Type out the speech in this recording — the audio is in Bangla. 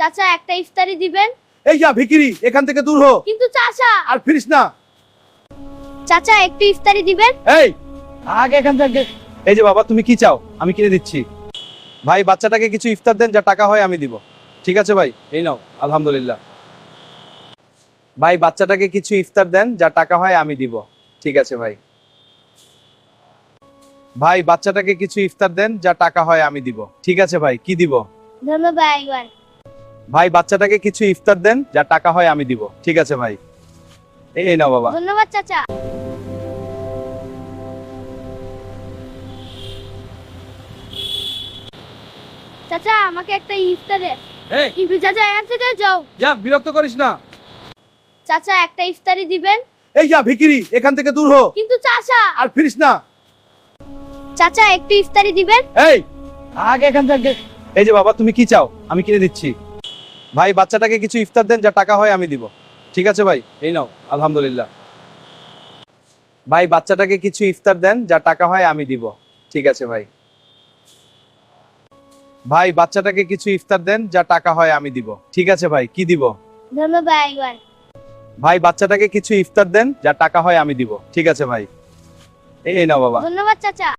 চাচা একটা ইফতারি দিবেন। এই যা ভিখিরি, এখান থেকে দূর হ। কিন্তু চাচা। আর ফিরিস না। চাচা একটু ইফতারি দিবেন। এই আগে এখান থেকে। এই যে বাবা, তুমি কি চাও? আমি কিনে দিচ্ছি। ভাই বাচ্চাটাকে কিছু ইফতার দেন, যা টাকা হয় আমি দিব। ঠিক আছে ভাই, এই নাও। আলহামদুলিল্লাহ। ভাই বাচ্চাটাকে কিছু ইফতার দেন, যা টাকা হয় আমি দিব। ঠিক আছে ভাই। ভাই বাচ্চাটাকে কিছু ইফতার দেন, যা টাকা হয় আমি দিব। ঠিক আছে ভাই, কি দিব? ধন্যবাদ। ভাই বাচ্চাটাকে কিছু ইফতার দেন, যা টাকা হয় আমি দিব। ঠিক আছে ভাই, এই নাও বাবা। ধন্যবাদ চাচা। চাচা আমাকে একটা ইফতারে। এই কিন্তু চাচা এখান থেকে যাও। যা, বিরক্ত করিস না। চাচা একটা ইফতারি দিবেন। এই যা ভিখিরি, এখান থেকে দূর হ। কিন্তু চাচা। আর ফিরিস না। চাচা একটু ইফতারি দিবেন। এই আগে এখান থেকে। এই যে বাবা, তুমি কি চাও? আমি কিনে দিচ্ছি। ভাই বাচ্চাটাকে কিছু ইফতার দেন, যা টাকা হয় আমি দিব। ঠিক আছে ভাই, এই নাও। আলহামদুলিল্লাহ। ভাই বাচ্চাটাকে কিছু ইফতার দেন, যা টাকা হয় আমি দিব। ঠিক আছে ভাই। ভাই বাচ্চাটাকে কিছু ইফতার দেন, যা টাকা হয় আমি দিব। ঠিক আছে ভাই, কি দিব? ধন্যবাদ। ভাই বাচ্চাটাকে কিছু ইফতার দেন, যা টাকা হয় আমি দিব। ঠিক আছে ভাই, এই নাও বাবা। ধন্যবাদ চাচা।